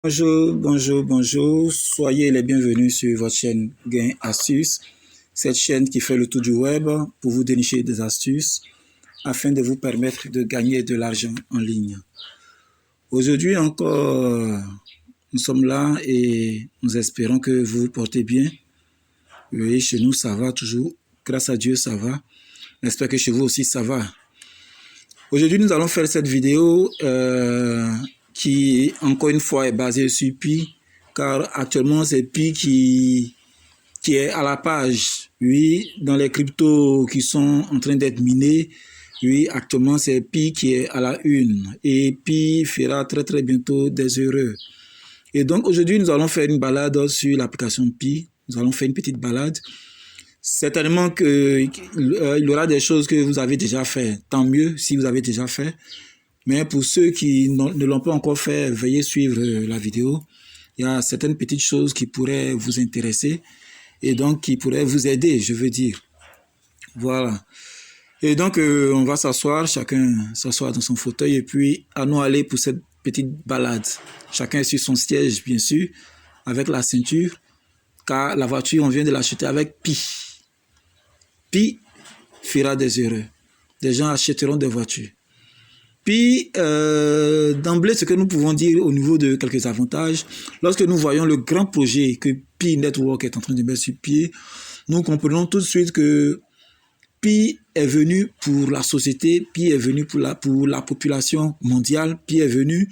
Bonjour, bonjour, bonjour. Soyez les bienvenus sur votre chaîne Gain Astuces, cette chaîne qui fait le tour du web pour vous dénicher des astuces afin de vous permettre de gagner de l'argent en ligne. Aujourd'hui encore, nous sommes là et nous espérons que vous vous portez bien. Oui, chez nous ça va toujours. Grâce à Dieu ça va. J'espère que chez vous aussi ça va. Aujourd'hui nous allons faire cette vidéo qui, encore une fois, est basé sur Pi, car actuellement, c'est Pi qui est à la page. Oui, dans les cryptos qui sont en train d'être minés, oui, actuellement, c'est Pi qui est à la une. Et Pi fera très, très bientôt des heureux. Et donc, aujourd'hui, nous allons faire une balade sur l'application Pi. Nous allons faire une petite balade. Certainement qu'il y aura des choses que vous avez déjà fait. Tant mieux si vous avez déjà fait. Mais pour ceux qui ne l'ont pas encore fait, veuillez suivre la vidéo. Il y a certaines petites choses qui pourraient vous intéresser et donc qui pourraient vous aider, je veux dire. Voilà. Et donc, on va s'asseoir, chacun s'asseoir dans son fauteuil et puis allons aller pour cette petite balade. Chacun sur son siège, bien sûr, avec la ceinture, car la voiture, on vient de l'acheter avec Pi. Pi fera des heureux. Des gens achèteront des voitures. Puis, d'emblée, ce que nous pouvons dire au niveau de quelques avantages, lorsque nous voyons le grand projet que Pi Network est en train de mettre sur pied, nous comprenons tout de suite que Pi est venu pour la société, Pi est venu pour la population mondiale, Pi est venu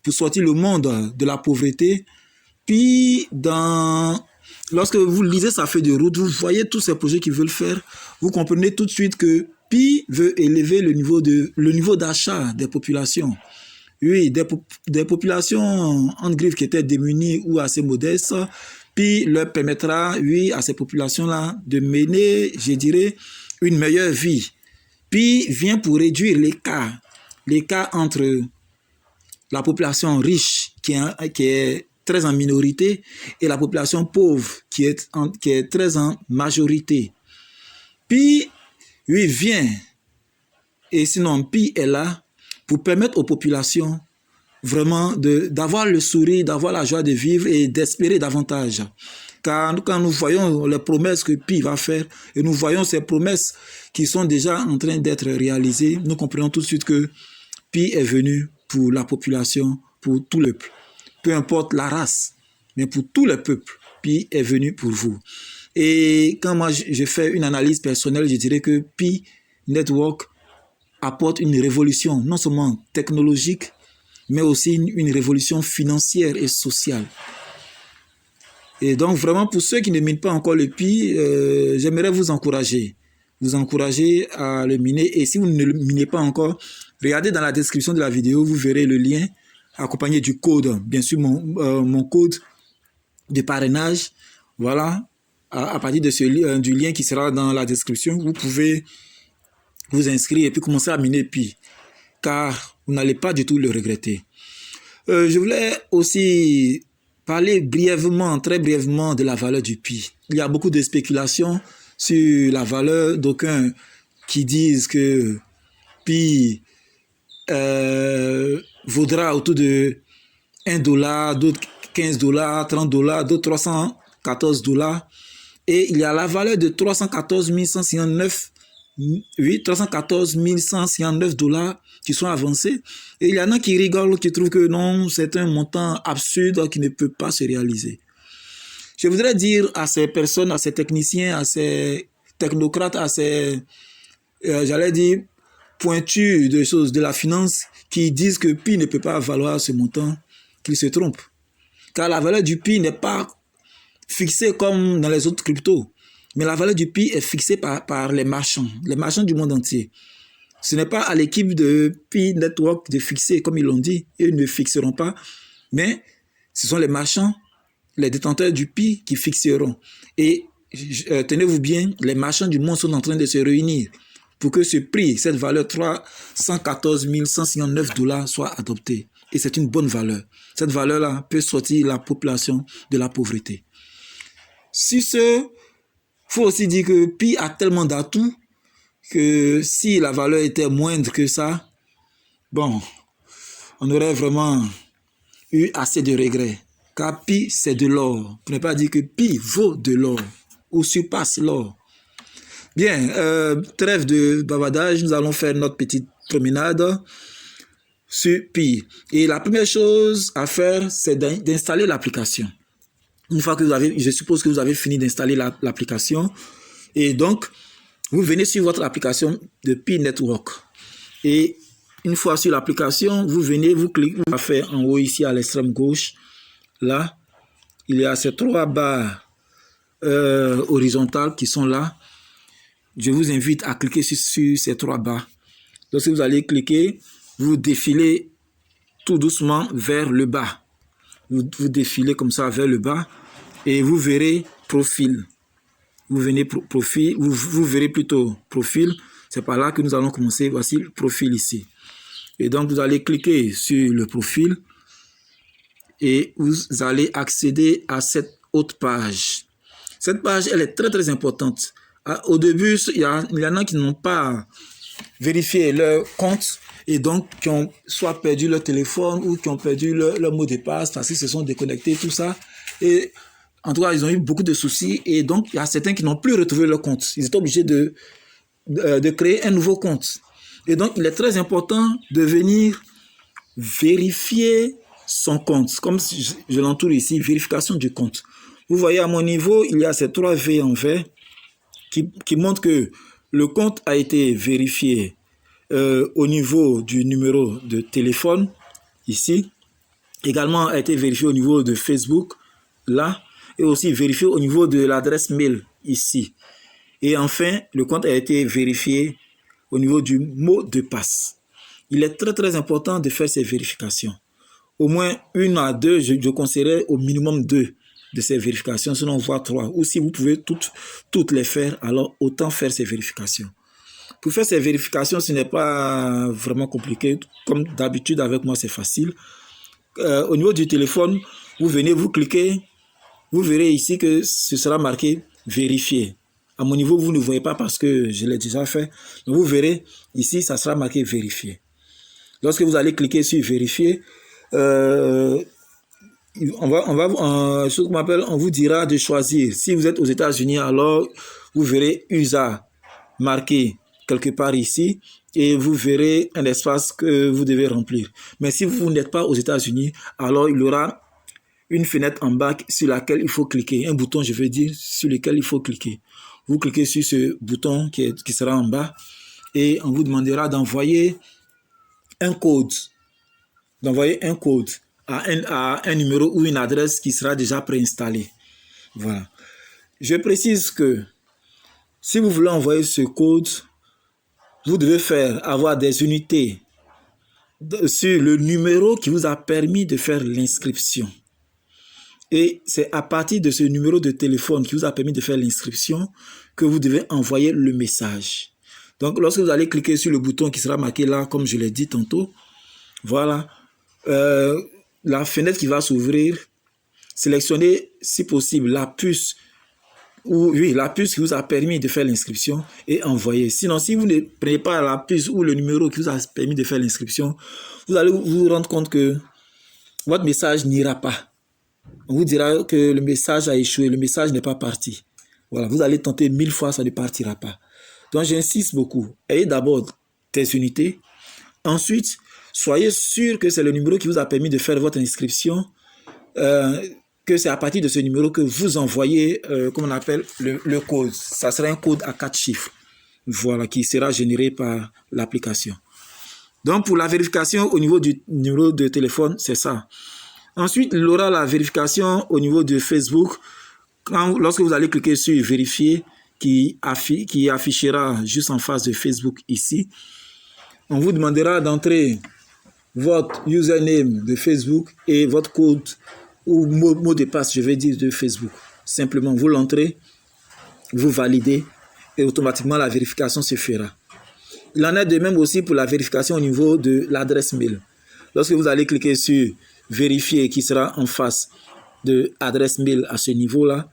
pour sortir le monde de la pauvreté. Puis, lorsque vous lisez sa feuille de route, vous voyez tous ces projets qu'ils veulent faire, vous comprenez tout de suite que Pi veut élever le niveau d'achat des populations. Oui, des populations en griffe qui étaient démunies ou assez modestes, Pi leur permettra, oui, à ces populations-là de mener, je dirais, une meilleure vie. Pi vient pour réduire l'écart entre la population riche qui est très en minorité et la population pauvre qui est très en majorité. Pi lui vient, et sinon Pi est là pour permettre aux populations vraiment d'avoir le sourire, d'avoir la joie de vivre et d'espérer davantage. Car quand nous voyons les promesses que Pi va faire et nous voyons ces promesses qui sont déjà en train d'être réalisées, nous comprenons tout de suite que Pi est venu pour la population, pour tout le peuple. Peu importe la race, mais pour tout le peuple, Pi est venu pour vous. Et quand moi je fais une analyse personnelle, je dirais que Pi Network apporte une révolution, non seulement technologique, mais aussi une révolution financière et sociale. Et donc vraiment pour ceux qui ne minent pas encore le Pi, j'aimerais vous encourager à le miner. Et si vous ne le minez pas encore, regardez dans la description de la vidéo, vous verrez le lien accompagné du code, bien sûr mon code de parrainage. Voilà, à partir de du lien qui sera dans la description, vous pouvez vous inscrire et puis commencer à miner Pi, car vous n'allez pas du tout le regretter. Je voulais aussi parler brièvement, très brièvement de la valeur du Pi. Il y a beaucoup de spéculations sur la valeur, d'aucuns qui disent que Pi vaudra autour de $1, d'autres $15, $30, d'autres $314. Et il y a la valeur de 314 159 $314 qui sont avancés. Et il y en a qui rigolent, qui trouvent que non, c'est un montant absurde qui ne peut pas se réaliser. Je voudrais dire à ces personnes, à ces techniciens, à ces technocrates, à ces, j'allais dire, pointus de choses de la finance qui disent que Pi ne peut pas valoir ce montant, qu'ils se trompent. Car la valeur du Pi n'est pas fixée comme dans les autres cryptos. Mais la valeur du Pi est fixée par les marchands du monde entier. Ce n'est pas à l'équipe de Pi Network de fixer, comme ils l'ont dit, ils ne fixeront pas, mais ce sont les marchands, les détenteurs du Pi qui fixeront. Et tenez-vous bien, les marchands du monde sont en train de se réunir pour que ce prix, cette valeur $314 159 soit adoptée. Et c'est une bonne valeur. Cette valeur-là peut sortir la population de la pauvreté. Il faut aussi dire que Pi a tellement d'atouts que si la valeur était moindre que ça, bon, on aurait vraiment eu assez de regrets. Car pi, c'est de l'or. Pour ne pas dire que pi vaut de l'or ou surpasse l'or. Bien, trêve de bavardage, nous allons faire notre petite promenade sur Pi. Et la première chose à faire, c'est d'installer l'application. Une fois que vous avez, je suppose que vous avez fini d'installer l'application, et donc, vous venez sur votre application de Pi Network. Et une fois sur l'application, vous venez, vous cliquez, vous allez faire en haut ici à l'extrême gauche. Là, il y a ces 3 barres horizontales qui sont là. Je vous invite à cliquer sur ces 3 barres. Lorsque vous allez cliquer, vous défilez tout doucement vers le bas. Vous défilez comme ça vers le bas et vous verrez profil. Vous venez profil, vous verrez plutôt profil. C'est par là que nous allons commencer. Voici le profil ici. Et donc, vous allez cliquer sur le profil et vous allez accéder à cette autre page. Cette page, elle est très, très importante. Au début, il y en a qui n'ont pas vérifié leur compte et donc qui ont soit perdu leur téléphone ou qui ont perdu leur mot de passe parce qu'ils se sont déconnectés, tout ça. Et en tout cas, ils ont eu beaucoup de soucis et donc il y a certains qui n'ont plus retrouvé leur compte. Ils étaient obligés de créer un nouveau compte. Et donc, il est très important de venir vérifier son compte. Comme je l'entoure ici, vérification du compte. Vous voyez, à mon niveau, il y a ces 3 V en vert qui montrent que le compte a été vérifié au niveau du numéro de téléphone, ici. Également a été vérifié au niveau de Facebook, là. Et aussi vérifié au niveau de l'adresse mail, ici. Et enfin, le compte a été vérifié au niveau du mot de passe. Il est très, très important de faire ces vérifications. Au moins 1 à 2, je conseillerais au minimum 2 de ces vérifications, sinon voire 3. Ou si vous pouvez toutes les faire, alors autant faire ces vérifications. Pour faire ces vérifications, ce n'est pas vraiment compliqué. Comme d'habitude, avec moi, c'est facile. Au niveau du téléphone, vous venez, vous cliquez, vous verrez ici que ce sera marqué « Vérifier ». À mon niveau, vous ne voyez pas parce que je l'ai déjà fait. Donc, vous verrez, ici, ça sera marqué « Vérifier ». Lorsque vous allez cliquer sur « Vérifier », on vous dira de choisir. Si vous êtes aux États-Unis, alors vous verrez USA marqué quelque part ici et vous verrez un espace que vous devez remplir. Mais si vous n'êtes pas aux États-Unis, alors il y aura une fenêtre en bas sur laquelle il faut cliquer, un bouton, je veux dire, sur lequel il faut cliquer. Vous cliquez sur ce bouton qui sera en bas et on vous demandera d'envoyer un code. À un numéro ou une adresse qui sera déjà préinstallée. Voilà. Je précise que si vous voulez envoyer ce code, vous devez avoir des unités sur le numéro qui vous a permis de faire l'inscription. Et c'est à partir de ce numéro de téléphone qui vous a permis de faire l'inscription que vous devez envoyer le message. Donc, lorsque vous allez cliquer sur le bouton qui sera marqué là, comme je l'ai dit tantôt, voilà, la fenêtre qui va s'ouvrir, sélectionnez si possible la puce qui vous a permis de faire l'inscription et envoyer. Sinon, si vous ne prenez pas la puce ou le numéro qui vous a permis de faire l'inscription, vous allez vous rendre compte que votre message n'ira pas. On vous dira que le message a échoué, le message n'est pas parti. Voilà, vous allez tenter 1000 fois, ça ne partira pas. Donc, j'insiste beaucoup. Ayez d'abord des unités. Ensuite, soyez sûr que c'est le numéro qui vous a permis de faire votre inscription, que c'est à partir de ce numéro que vous envoyez, comme on appelle, le code. Ça sera un code à 4 chiffres, voilà, qui sera généré par l'application. Donc, pour la vérification au niveau du numéro de téléphone, c'est ça. Ensuite, il y aura la vérification au niveau de Facebook. Lorsque vous allez cliquer sur « Vérifier », qui affichera juste en face de Facebook ici, on vous demandera d'entrer votre username de Facebook et votre code ou mot de passe, je vais dire, de Facebook. Simplement, vous l'entrez, vous validez et automatiquement la vérification se fera. Il en est de même aussi pour la vérification au niveau de l'adresse mail. Lorsque vous allez cliquer sur « Vérifier » qui sera en face de l'adresse mail à ce niveau-là,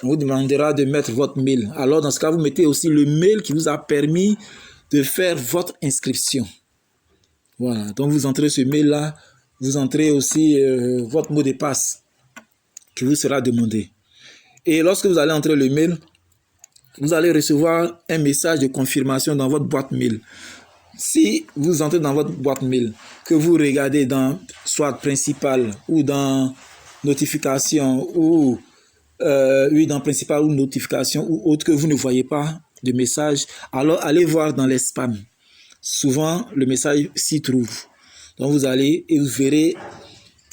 on vous demandera de mettre votre mail. Alors, dans ce cas, vous mettez aussi le mail qui vous a permis de faire votre inscription. Voilà, donc vous entrez ce mail-là, vous entrez aussi votre mot de passe qui vous sera demandé. Et lorsque vous allez entrer le mail, vous allez recevoir un message de confirmation dans votre boîte mail. Si vous entrez dans votre boîte mail, que vous regardez dans soit principal ou dans notification ou dans principal ou notification ou autre que vous ne voyez pas de message, alors allez voir dans les spams. Souvent, le message s'y trouve. Donc, vous allez et vous verrez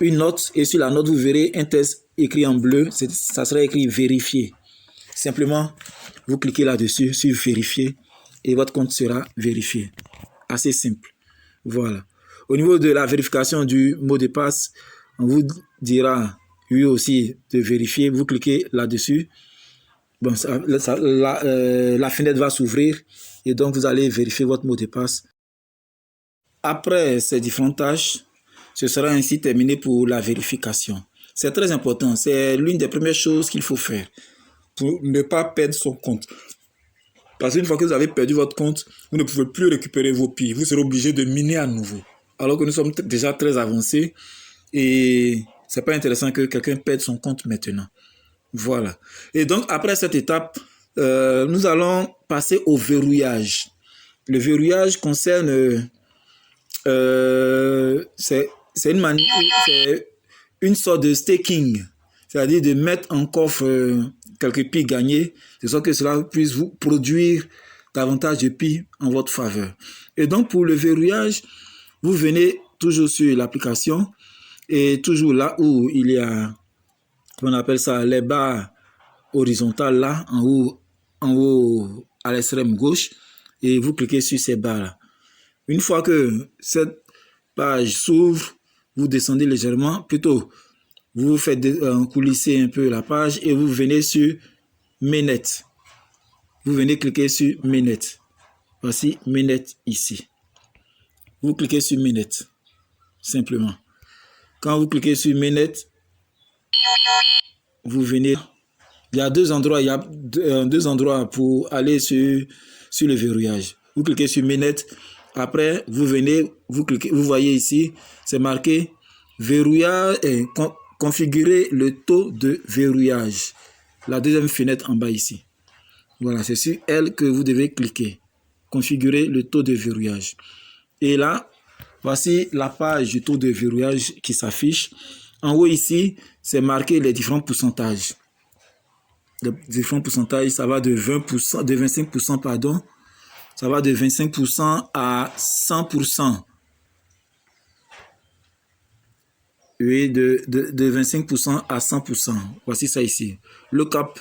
une note et sur la note, vous verrez un texte écrit en bleu. Ça sera écrit vérifier. Simplement, vous cliquez là-dessus sur vérifier et votre compte sera vérifié. Assez simple. Voilà. Au niveau de la vérification du mot de passe, on vous dira lui aussi de vérifier. Vous cliquez là-dessus. Bon, la fenêtre va s'ouvrir et donc vous allez vérifier votre mot de passe. Après ces différentes tâches, ce sera ainsi terminé pour la vérification. C'est très important. C'est l'une des premières choses qu'il faut faire pour ne pas perdre son compte. Parce qu'une fois que vous avez perdu votre compte, vous ne pouvez plus récupérer vos pieds. Vous serez obligé de miner à nouveau. Alors que nous sommes déjà très avancés et c'est pas intéressant que quelqu'un perde son compte maintenant. Voilà. Et donc, après cette étape, nous allons passer au verrouillage. Le verrouillage concerne... c'est une sorte de staking. C'est-à-dire de mettre en coffre quelques pieds gagnés, de sorte que cela puisse vous produire davantage de pieds en votre faveur. Et donc, pour le verrouillage, vous venez toujours sur l'application et toujours là où il y a, on appelle ça, les barres horizontales là, en haut à l'extrême gauche, et vous cliquez sur ces barres-là. Une fois que cette page s'ouvre, vous descendez légèrement, plutôt, vous faites coulisser un peu la page et vous venez sur Mainnet. Vous venez cliquer sur Mainnet. Voici Mainnet ici. Vous cliquez sur Mainnet, simplement. Quand vous cliquez sur Mainnet, vous venez. Il y a deux endroits pour aller sur le verrouillage. Vous cliquez sur Mainnet. Après, vous venez, vous cliquez, vous voyez ici, c'est marqué verrouillage et configurer le taux de verrouillage. La deuxième fenêtre en bas ici. Voilà, c'est sur elle que vous devez cliquer. Configurer le taux de verrouillage. Et là, voici la page du taux de verrouillage qui s'affiche. En haut ici, c'est marqué les différents pourcentages. Les différents pourcentages, ça va de 20%, de 25%, pardon. Ça va de 25% à 100%. Oui, de 25% à 100%. Voici ça ici. Lookup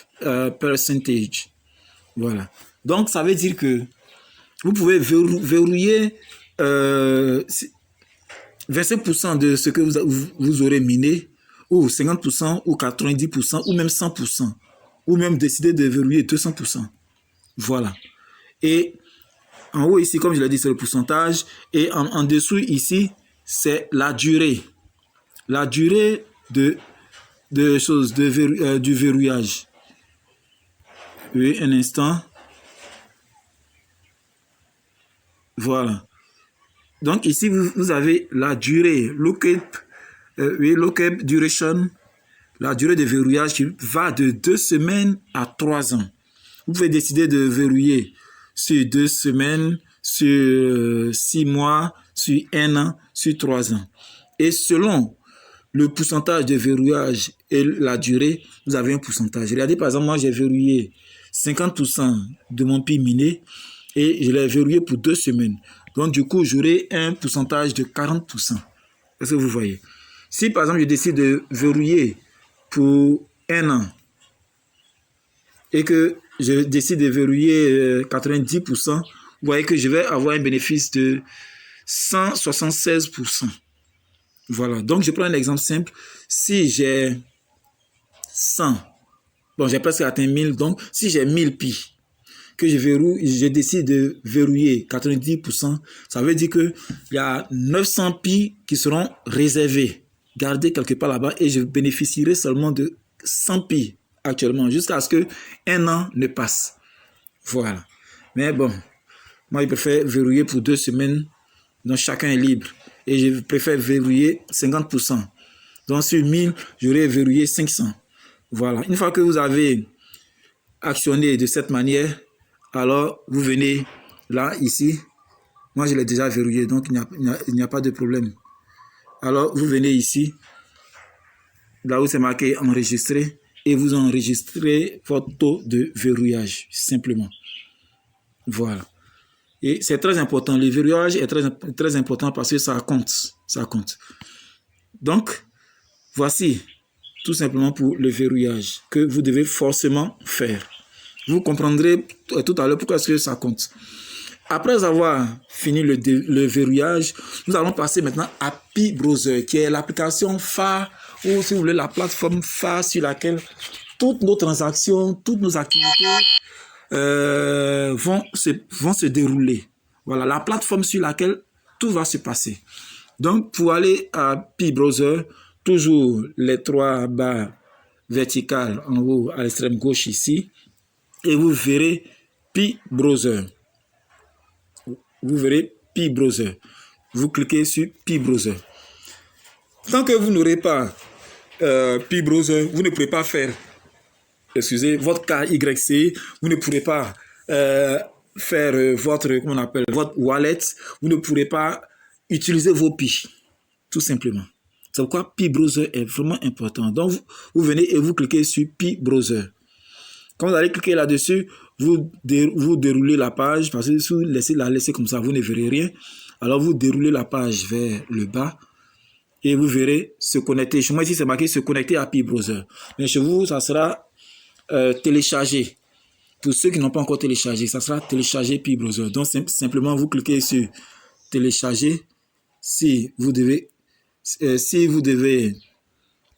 percentage. Voilà. Donc, ça veut dire que vous pouvez verrouiller 25% de ce que vous aurez miné, ou 50%, ou 90%, ou même 100%. Ou même décider de verrouiller 200%. Voilà. Et en haut ici, comme je l'ai dit, c'est le pourcentage. Et en dessous ici, c'est la durée. La durée du verrouillage. Oui, un instant. Voilà. Donc ici, vous avez la durée. Lookup duration. La durée de verrouillage qui va de 2 semaines à 3 ans. Vous pouvez décider de verrouiller sur 2 semaines, sur 6 mois, sur 1 an, sur 3 ans. Et selon le pourcentage de verrouillage et la durée, vous avez un pourcentage. Regardez, par exemple, moi, j'ai verrouillé 50% de mon PIB miné et je l'ai verrouillé pour 2 semaines. Donc, du coup, j'aurai un pourcentage de 40%. Est-ce que vous voyez? Si, par exemple, je décide de verrouiller pour 1 an et que je décide de verrouiller 90%, vous voyez que je vais avoir un bénéfice de 176%. Voilà, donc je prends un exemple simple. Si j'ai 100, bon, j'ai presque atteint 1000, donc si j'ai 1000 pi, que je décide de verrouiller 90%, ça veut dire qu'il y a 900 pi qui seront réservés, gardés quelque part là-bas, et je bénéficierai seulement de 100 pi actuellement, jusqu'à ce qu'un an ne passe. Voilà. Mais bon, moi, je préfère verrouiller pour 2 semaines, donc chacun est libre. et je préfère verrouiller 50%. Donc sur 1000, j'aurais verrouillé 500. Voilà. Une fois que vous avez actionné de cette manière, alors vous venez là, ici. Moi, je l'ai déjà verrouillé, donc il n'y a pas de problème. Alors, vous venez ici, là où c'est marqué enregistrer, et vous enregistrez votre taux de verrouillage, simplement. Voilà. Et c'est très important. Le verrouillage est très important parce que ça compte. Ça compte. Donc, voici tout simplement pour le verrouillage que vous devez forcément faire. Vous comprendrez tout à l'heure pourquoi est-ce que ça compte. Après avoir fini le verrouillage, nous allons passer maintenant à Pi Browser, qui est l'application phare, ou si vous voulez, la plateforme phare sur laquelle toutes nos transactions, toutes nos activités vont se dérouler. Voilà, la plateforme sur laquelle tout va se passer. Donc, pour aller à Pi Browser, toujours les 3 barres verticales en haut à l'extrême gauche ici, et vous verrez Pi Browser. Vous verrez Pi Browser. Vous cliquez sur Pi Browser. Tant que vous n'aurez pas Pi Browser, vous ne pourrez pas faire, votre KYC, vous ne pourrez pas faire votre wallet, vous ne pourrez pas utiliser vos Pi, tout simplement. C'est pourquoi Pi Browser est vraiment important. Donc, vous venez et vous cliquez sur Pi Browser. Quand vous allez cliquer là-dessus, vous déroulez la page, parce que si vous la laissez comme ça, vous ne verrez rien. Alors, vous déroulez la page vers le bas et vous verrez se connecter. Chez moi, ici, c'est marqué se connecter à Pi Browser. Mais chez vous, ça sera téléchargé. Pour ceux qui n'ont pas encore téléchargé, ça sera téléchargé Pi Browser. Donc, simplement, vous cliquez sur télécharger. Si vous devez,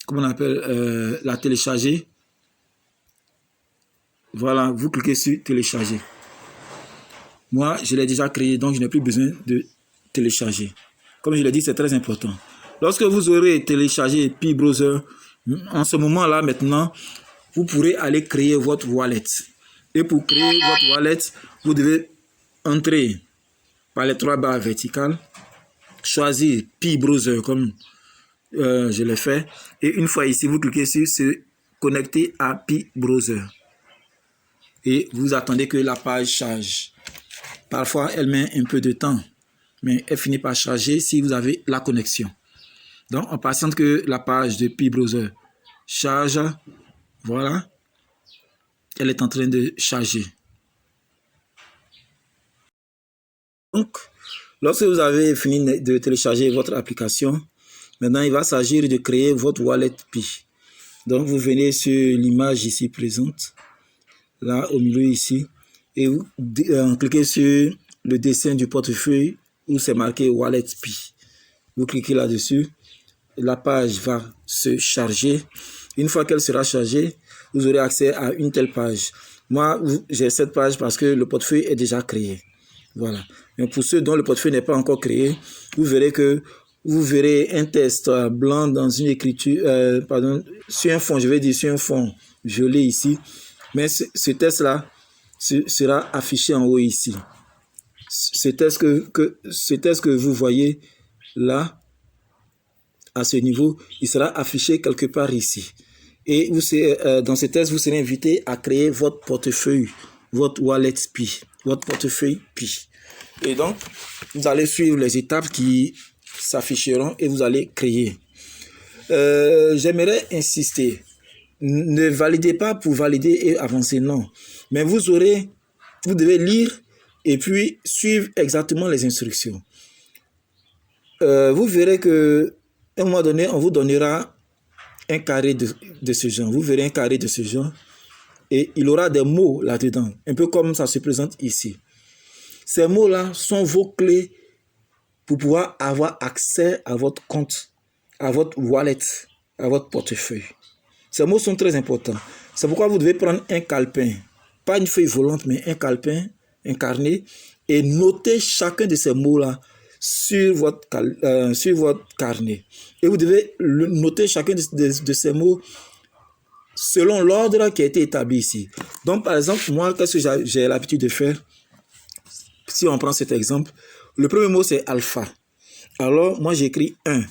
comment on appelle, la télécharger, voilà, vous cliquez sur télécharger. Moi, je l'ai déjà créé, donc je n'ai plus besoin de télécharger. Comme je l'ai dit, c'est très important. Lorsque vous aurez téléchargé Pi Browser, en ce moment-là, maintenant, vous pourrez aller créer votre wallet. Et pour créer votre wallet, vous devez entrer par les 3 barres verticales, choisir Pi Browser comme je l'ai fait. Et une fois ici, vous cliquez sur se connecter à Pi Browser. Et vous attendez que la page charge. Parfois, elle met un peu de temps, mais elle finit par charger si vous avez la connexion. Donc, on patiente que la page de Pi Browser charge. Voilà. Elle est en train de charger. Donc, lorsque vous avez fini de télécharger votre application, maintenant, il va s'agir de créer votre wallet Pi. Donc, vous venez sur l'image ici présente. Là, au milieu ici, et vous cliquez sur le dessin du portefeuille où c'est marqué Wallet Pi. Vous cliquez là-dessus, la page va se charger. Une fois qu'elle sera chargée, vous aurez accès à une telle page. Moi, j'ai cette page parce que le portefeuille est déjà créé. Voilà. Mais pour ceux dont le portefeuille n'est pas encore créé, vous verrez un texte blanc dans une écriture, sur un fond, je vais dire sur un fond violet ici. Mais ce test-là sera affiché en haut ici. Ce test que vous voyez là, à ce niveau, il sera affiché quelque part ici. Et dans ce test, vous serez invité à créer votre portefeuille, votre wallet Pi, votre portefeuille Pi. Et donc, vous allez suivre les étapes qui s'afficheront et vous allez créer. J'aimerais insister. Ne validez pas pour valider et avancer, non. Mais vous devez lire et puis suivre exactement les instructions. Vous verrez que à un moment donné, on vous donnera un carré de ce genre. Vous verrez un carré de ce genre et il aura des mots là-dedans, un peu comme ça se présente ici. Ces mots-là sont vos clés pour pouvoir avoir accès à votre compte, à votre wallet, à votre portefeuille. Ces mots sont très importants. C'est pourquoi vous devez prendre un calepin, pas une feuille volante, mais un calepin, un carnet, et noter chacun de ces mots-là sur votre carnet. Et vous devez noter chacun de ces mots selon l'ordre qui a été établi ici. Donc, par exemple, moi, qu'est-ce que j'ai l'habitude de faire? Si on prend cet exemple, le premier mot, c'est alpha. Alors, moi, j'écris 1,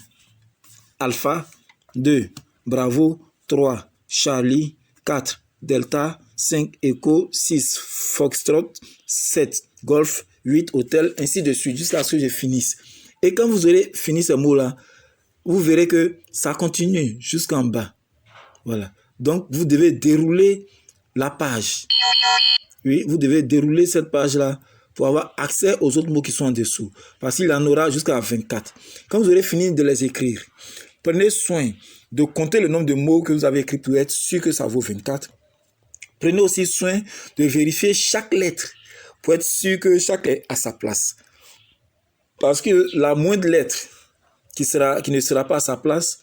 Alpha, 2, Bravo, 3, Charlie, 4, Delta, 5, Echo, 6, Foxtrot, 7, Golf, 8, Hôtel, ainsi de suite, jusqu'à ce que je finisse. Et quand vous aurez fini ce mot-là, vous verrez que ça continue jusqu'en bas. Voilà. Donc, vous devez dérouler la page. Oui, vous devez dérouler cette page-là pour avoir accès aux autres mots qui sont en dessous. Parce qu'il en aura jusqu'à 24. Quand vous aurez fini de les écrire, prenez soin de compter le nombre de mots que vous avez écrits pour être sûr que ça vaut 24. Prenez aussi soin de vérifier chaque lettre pour être sûr que chaque lettre a sa place. Parce que la moindre lettre qui ne sera pas à sa place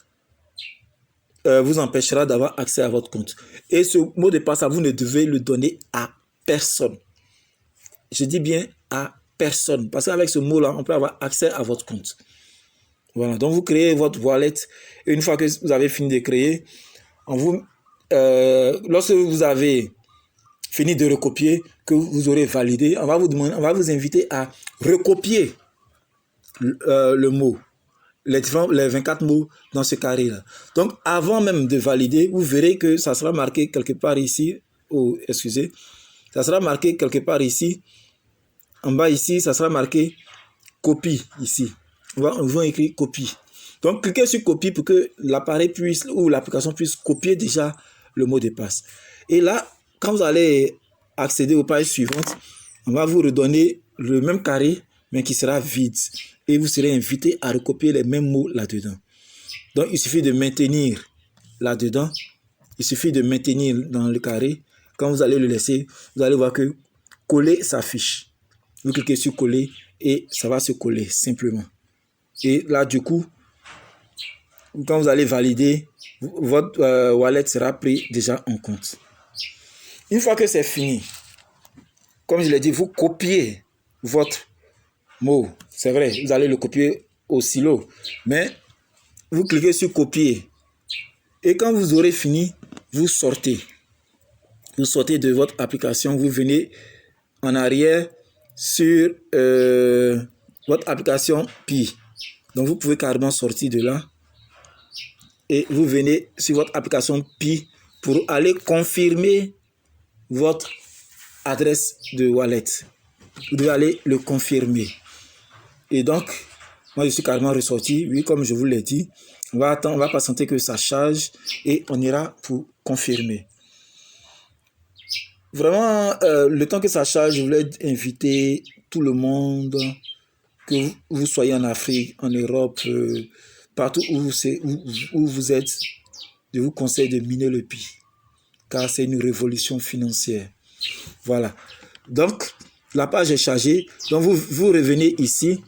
vous empêchera d'avoir accès à votre compte. Et ce mot de passe, vous ne devez le donner à personne. Je dis bien à personne. Parce qu'avec ce mot-là, on peut avoir accès à votre compte. Voilà. Donc, vous créez votre wallet. Et une fois que vous avez fini de créer, lorsque vous avez fini de recopier, que vous aurez validé, on va vous inviter à recopier le mot. Les 24 mots dans ce carré-là. Donc, avant même de valider, vous verrez que ça sera marqué quelque part ici. Oh, excusez. Ça sera marqué quelque part ici. En bas ici, ça sera marqué copie ici. On va écrire copie. Donc, cliquez sur copie pour que l'appareil puisse ou l'application puisse copier déjà le mot de passe. Et là, quand vous allez accéder aux pages suivantes, on va vous redonner le même carré, mais qui sera vide. Et vous serez invité à recopier les mêmes mots là-dedans. Donc, il suffit de maintenir là-dedans. Il suffit de maintenir dans le carré. Quand vous allez le laisser, vous allez voir que coller s'affiche. Vous cliquez sur coller et ça va se coller simplement. Et là, du coup, quand vous allez valider, votre wallet sera pris déjà en compte. Une fois que c'est fini, comme je l'ai dit, vous copiez votre mot. C'est vrai, vous allez le copier au stylo. Mais vous cliquez sur copier. Et quand vous aurez fini, vous sortez. Vous sortez de votre application. Vous venez en arrière sur votre application Pi. Donc, vous pouvez carrément sortir de là. Et vous venez sur votre application Pi pour aller confirmer votre adresse de wallet. Vous devez aller le confirmer. Et donc, moi, je suis carrément ressorti. Oui, comme je vous l'ai dit, on va attendre, on va patienter que ça charge et on ira pour confirmer. Vraiment, le temps que ça charge, je voulais inviter tout le monde, que vous soyez en Afrique, en Europe, partout où vous êtes, je vous conseille de miner le Pi, car c'est une révolution financière. Voilà. Donc, la page est chargée. Donc, vous revenez ici.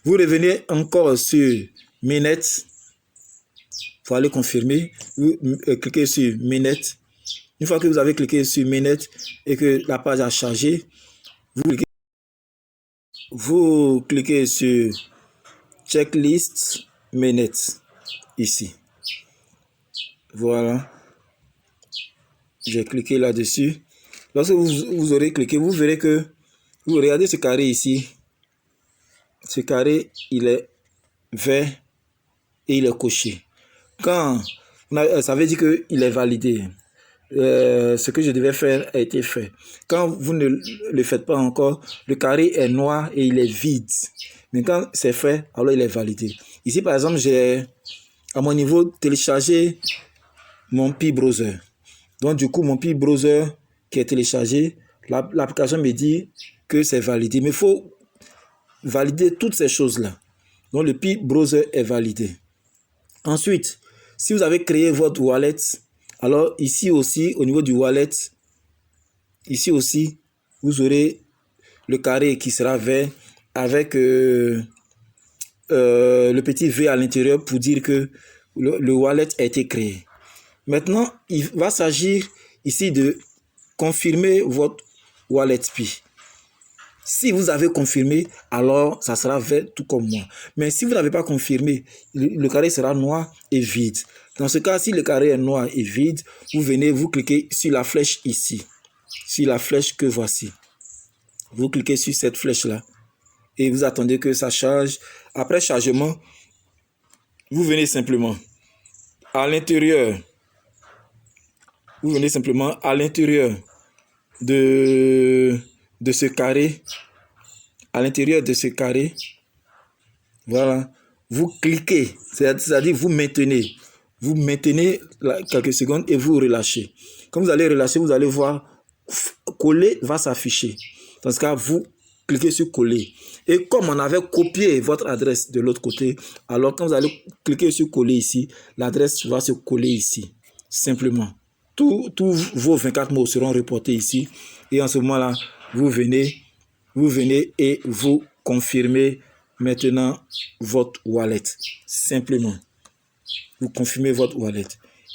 Vous revenez encore sur Mainnet. Pour aller confirmer, vous cliquez sur Mainnet. Une fois que vous avez cliqué sur Mainnet et que la page a chargé, vous cliquez sur Checklist Mainnet ici. Voilà. J'ai cliqué là-dessus. Lorsque vous aurez cliqué, vous verrez que vous regardez ce carré ici. Ce carré, il est vert et il est coché. Quand ça veut dire qu'il est validé. Ce que je devais faire a été fait. Quand vous ne le faites pas encore, le carré est noir et il est vide. Mais quand c'est fait, alors il est validé. Ici, par exemple, j'ai à mon niveau téléchargé mon Pi Browser. Donc, du coup, mon Pi Browser qui est téléchargé, l'application me dit que c'est validé. Mais il faut valider toutes ces choses-là. Donc, le Pi Browser est validé. Ensuite, si vous avez créé votre wallet, alors ici aussi, au niveau du wallet, ici aussi, vous aurez le carré qui sera vert avec le petit V à l'intérieur pour dire que le wallet a été créé. Maintenant, il va s'agir ici de confirmer votre wallet Pi. Si vous avez confirmé, alors ça sera vert tout comme moi. Mais si vous n'avez pas confirmé, le carré sera noir et vide. Dans ce cas, si le carré est noir et vide, vous venez, vous cliquez sur la flèche ici. Sur la flèche que voici. Vous cliquez sur cette flèche-là. Et vous attendez que ça charge. après chargement, vous venez simplement à l'intérieur. Vous venez simplement à l'intérieur de ce carré. À l'intérieur de ce carré, voilà, vous cliquez, c'est-à-dire vous maintenez. Vous maintenez quelques secondes et vous relâchez. Quand vous allez relâcher, vous allez voir coller va s'afficher. Dans ce cas, vous cliquez sur coller. Et comme on avait copié votre adresse de l'autre côté, alors quand vous allez cliquer sur coller ici, l'adresse va se coller ici. Simplement. Tous vos 24 mots seront reportés ici. Et en ce moment-là, vous venez et vous confirmez maintenant votre wallet. Simplement. Vous confirmez votre wallet.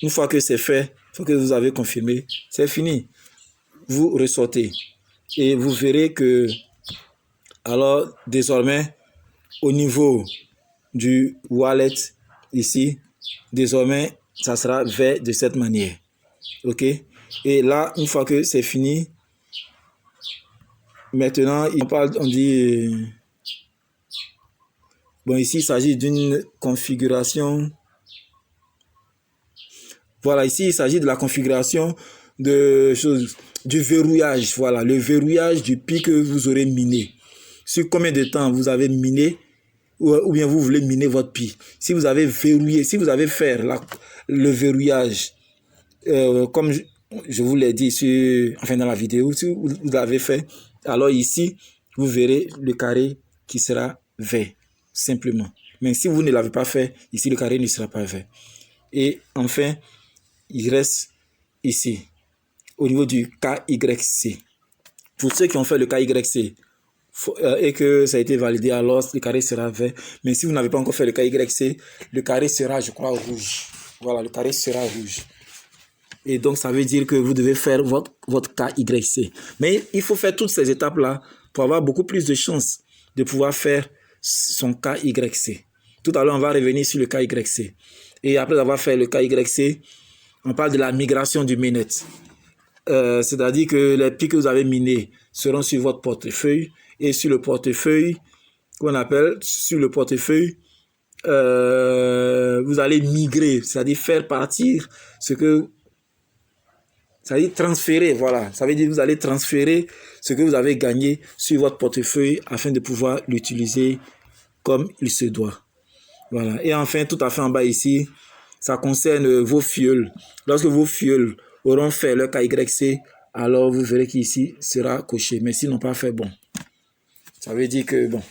Une fois que c'est fait, une fois que vous avez confirmé, c'est fini. Vous ressortez et vous verrez que, alors désormais, au niveau du wallet ici, désormais, ça sera vert de cette manière. OK? Et là, une fois que c'est fini, maintenant, on dit... Bon, ici, il s'agit d'une configuration. Voilà, ici, il s'agit de la configuration du verrouillage. Voilà, le verrouillage du pi que vous aurez miné. Sur combien de temps vous avez miné ou bien vous voulez miner votre pi. Si vous avez verrouillé, si vous avez fait le verrouillage, comme je vous l'ai dit dans la vidéo, si vous l'avez fait, alors ici, vous verrez le carré qui sera vert, simplement. Mais si vous ne l'avez pas fait, ici, le carré ne sera pas vert. Et enfin, il reste ici, au niveau du KYC. Pour ceux qui ont fait le KYC et que ça a été validé, alors le carré sera vert. Mais si vous n'avez pas encore fait le KYC, le carré sera, je crois, rouge. Voilà, le carré sera rouge. Et donc, ça veut dire que vous devez faire votre KYC. Mais il faut faire toutes ces étapes-là pour avoir beaucoup plus de chances de pouvoir faire son KYC. Tout à l'heure, on va revenir sur le KYC. Et après avoir fait le KYC, on parle de la migration du mainnet. C'est-à-dire que les pi que vous avez minés seront sur votre portefeuille. Et sur le portefeuille, qu'on appelle sur le portefeuille, vous allez migrer, c'est-à-dire faire partir c'est-à-dire transférer, voilà. Ça veut dire que vous allez transférer ce que vous avez gagné sur votre portefeuille afin de pouvoir l'utiliser comme il se doit. Voilà. Et enfin, tout à fait en bas ici, ça concerne vos fioles. Lorsque vos fioles auront fait leur KYC, alors vous verrez qu'ici sera coché. Mais s'ils n'ont pas fait, bon. Ça veut dire que, bon.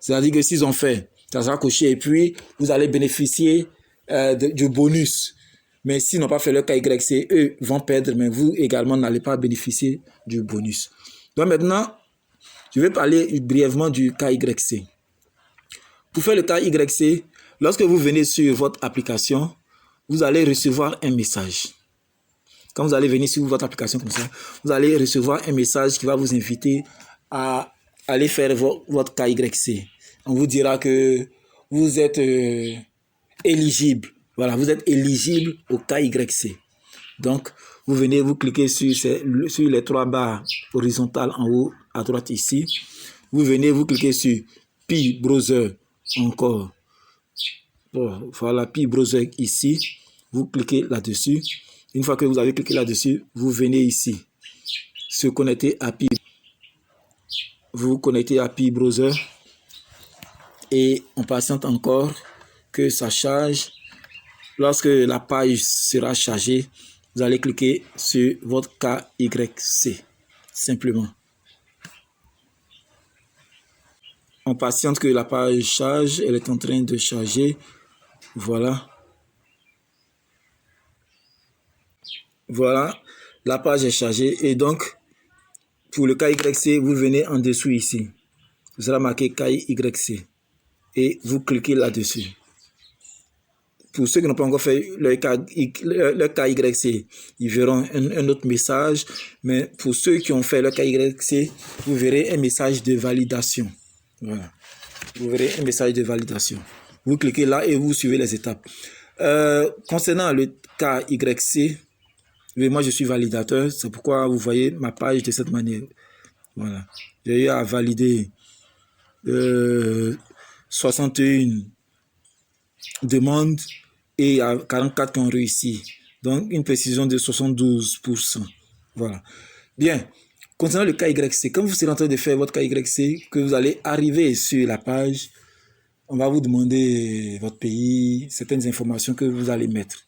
C'est-à-dire que s'ils ont fait, ça sera coché. Et puis, vous allez bénéficier du bonus. Mais s'ils n'ont pas fait leur KYC, eux vont perdre, mais vous également n'allez pas bénéficier du bonus. Donc maintenant, je vais parler brièvement du KYC. Pour faire le KYC, lorsque vous venez sur votre application, vous allez recevoir un message. Quand vous allez venir sur votre application comme ça, vous allez recevoir un message qui va vous inviter à aller faire votre KYC. On vous dira que vous êtes éligible. Voilà, vous êtes éligible au KYC. Donc, vous venez, vous cliquez sur les trois barres horizontales en haut à droite ici. Vous venez, vous cliquez sur Pi Browser encore. Bon, voilà, Pi Browser ici. Vous cliquez là-dessus. Une fois que vous avez cliqué là-dessus, vous venez ici. Se connecter à Pi. Vous vous connectez à Pi Browser. Et on patiente encore que ça charge. Lorsque la page sera chargée, vous allez cliquer sur votre KYC, simplement. On patiente que la page charge, elle est en train de charger. Voilà. Voilà, la page est chargée. Et donc, pour le KYC, vous venez en dessous ici. Vous sera marqué KYC. Et vous cliquez là-dessus. Pour ceux qui n'ont pas encore fait leur KYC, ils verront un autre message. Mais pour ceux qui ont fait leur KYC, vous verrez un message de validation. Voilà. Vous verrez un message de validation. Vous cliquez là et vous suivez les étapes. Concernant le KYC, moi je suis validateur. C'est pourquoi vous voyez ma page de cette manière. Voilà. J'ai eu à valider 61 demandes et il y a 44 qui ont réussi. Donc, une précision de 72%. Voilà. Bien. Concernant le KYC, quand vous serez en train de faire votre KYC, que vous allez arriver sur la page, on va vous demander votre pays, certaines informations que vous allez mettre.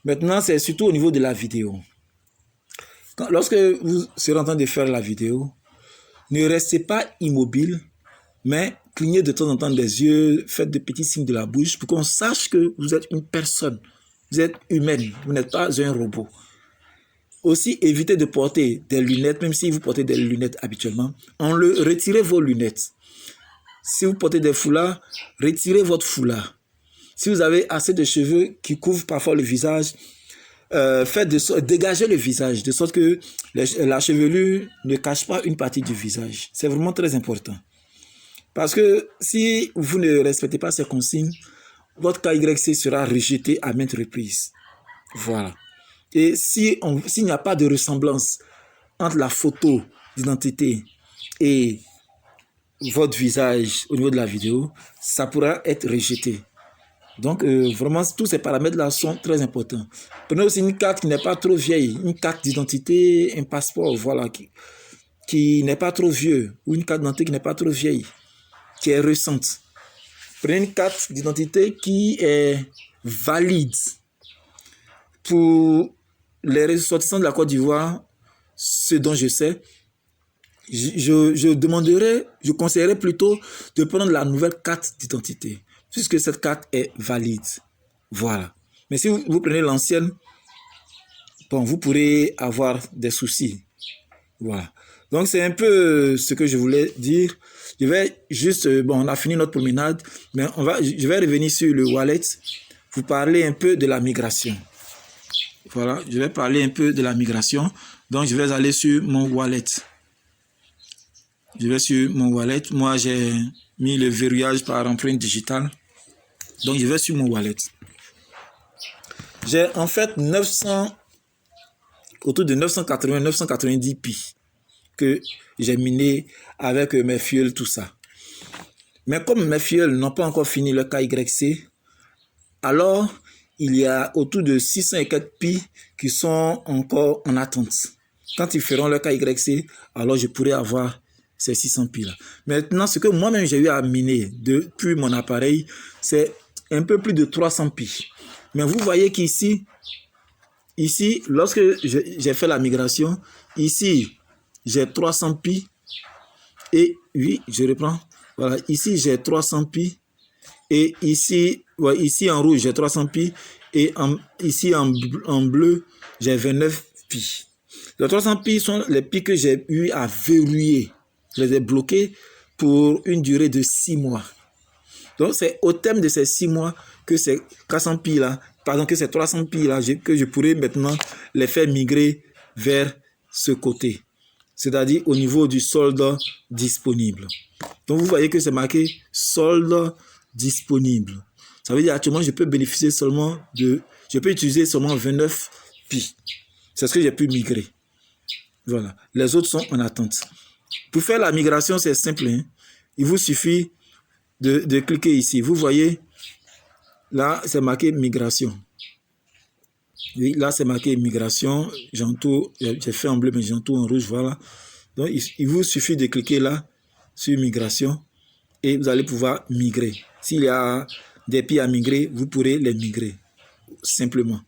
Maintenant, c'est surtout au niveau de la vidéo. Lorsque vous serez en train de faire la vidéo, ne restez pas immobile, mais clignez de temps en temps des yeux, faites des petits signes de la bouche pour qu'on sache que vous êtes une personne, vous êtes humaine, vous n'êtes pas un robot. Aussi, évitez de porter des lunettes, même si vous portez des lunettes habituellement. Retirez vos lunettes. Si vous portez des foulards, retirez votre foulard. Si vous avez assez de cheveux qui couvrent parfois le visage, dégagez le visage, de sorte que la chevelure ne cache pas une partie du visage. C'est vraiment très important. Parce que si vous ne respectez pas ces consignes, votre KYC sera rejeté à maintes reprises. Voilà. Et s'il n'y a pas de ressemblance entre la photo d'identité et votre visage au niveau de la vidéo, ça pourra être rejeté. Donc, vraiment, tous ces paramètres-là sont très importants. Prenez aussi une carte qui n'est pas trop vieille, une carte d'identité, un passeport, voilà, qui n'est pas trop vieux, ou une carte d'identité qui n'est pas trop vieille, qui est récente. Prenez une carte d'identité qui est valide. Pour les ressortissants de la Côte d'Ivoire, ce dont je sais, je conseillerais plutôt de prendre la nouvelle carte d'identité, puisque cette carte est valide. Voilà. Mais si vous prenez l'ancienne, bon, vous pourrez avoir des soucis. Voilà. Donc, c'est un peu ce que je voulais dire. Je vais juste, bon, on a fini notre promenade, mais je vais revenir sur le wallet, vous parler un peu de la migration. Voilà, je vais parler un peu de la migration. Donc, je vais aller sur mon wallet. Je vais sur mon wallet. Moi, j'ai mis le verrouillage par empreinte digitale. Donc, je vais sur mon wallet. J'ai en fait autour de 980-990 pi que j'ai miné avec mes fioles, tout ça. Mais comme mes fioles n'ont pas encore fini le KYC, alors il y a autour de 604 pi qui sont encore en attente. Quand ils feront le KYC, alors je pourrai avoir ces 600 pi là. Maintenant, ce que moi-même j'ai eu à miner depuis mon appareil, c'est un peu plus de 300 pi. Mais vous voyez qu'ici, lorsque j'ai fait la migration, ici, j'ai 300 pi. Et oui, je reprends. Voilà, ici, j'ai 300 pi. Et ici, ouais, ici en rouge, j'ai 300 pi. Et ici en bleu, j'ai 29 pi. Les 300 pi sont les pi que j'ai eu à verrouiller. Je les ai bloqués pour une durée de 6 mois. Donc, c'est au terme de ces 6 mois que ces 400 pi là, pardon, que ces 300 pi là, que je pourrais maintenant les faire migrer vers ce côté. C'est-à-dire au niveau du solde disponible. Donc, vous voyez que c'est marqué solde disponible. Ça veut dire actuellement, je peux bénéficier seulement je peux utiliser seulement 29 pi. C'est ce que j'ai pu migrer. Voilà. Les autres sont en attente. Pour faire la migration, c'est simple. Hein? Il vous suffit de cliquer ici. Vous voyez, là, c'est marqué migration. Oui, là, c'est marqué migration. J'entoure, j'ai fait en bleu, mais j'entoure en rouge. Voilà. Donc, il vous suffit de cliquer là sur migration et vous allez pouvoir migrer. S'il y a des pi à migrer, vous pourrez les migrer simplement.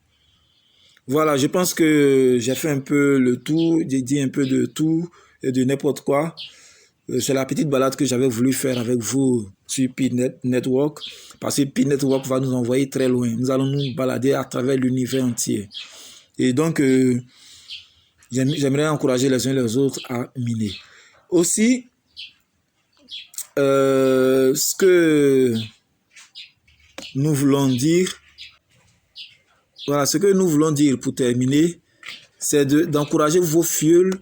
Voilà, je pense que j'ai fait un peu le tour, j'ai dit un peu de tout et de n'importe quoi. C'est la petite balade que j'avais voulu faire avec vous sur Pi Network, parce que Pi Network va nous envoyer très loin. Nous allons nous balader à travers l'univers entier. Et donc, j'aimerais encourager les uns les autres à miner. Aussi, ce que nous voulons dire, voilà, ce que nous voulons dire pour terminer, c'est d'encourager vos fioles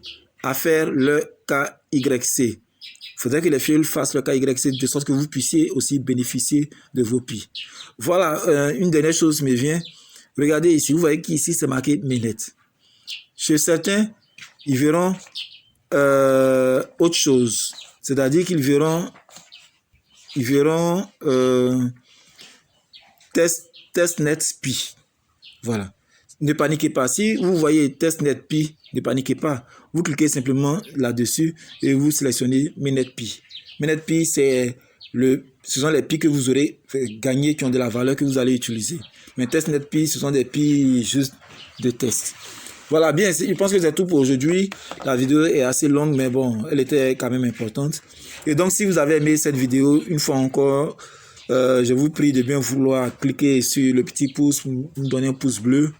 à faire le KYC. Il faudrait que les fioles fassent le KYC de sorte que vous puissiez aussi bénéficier de vos pi. Voilà, une dernière chose me vient. Regardez ici, vous voyez qu'ici c'est marqué Mainnet. Chez certains, ils verront autre chose. C'est-à-dire qu'ils verront ils verront testnet Pi. Voilà. Ne paniquez pas. Si vous voyez testnet Pi, ne paniquez pas. Vous cliquez simplement là-dessus et vous sélectionnez mainnet Pi. Mainnet Pi, ce sont les Pi que vous aurez gagné, qui ont de la valeur que vous allez utiliser. Mais testnet Pi, ce sont des Pi juste de test. Voilà, bien, je pense que c'est tout pour aujourd'hui. La vidéo est assez longue, mais bon, elle était quand même importante. Et donc, si vous avez aimé cette vidéo, une fois encore, je vous prie de bien vouloir cliquer sur le petit pouce pour nous donner un pouce bleu,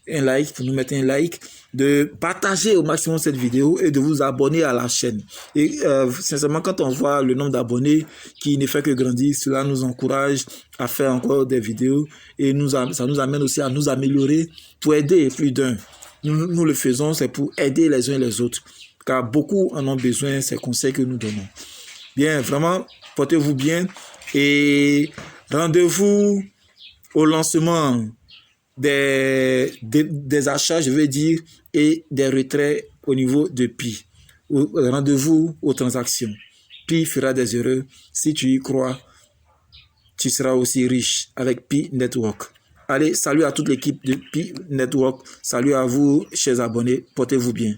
un like, pour nous mettre un like, de partager au maximum cette vidéo et de vous abonner à la chaîne. Et sincèrement, quand on voit le nombre d'abonnés qui ne fait que grandir, cela nous encourage à faire encore des vidéos et ça nous amène aussi à nous améliorer pour aider plus d'un. Nous le faisons, c'est pour aider les uns et les autres, car beaucoup en ont besoin, ces conseils que nous donnons. Bien, vraiment, portez-vous bien et rendez-vous au lancement des achats, je veux dire, et des retraits au niveau de Pi. Rendez-vous aux transactions. Pi fera des erreurs. Si tu y crois, tu seras aussi riche avec Pi Network. Allez, salut à toute l'équipe de Pi Network. Salut à vous, chers abonnés. Portez-vous bien.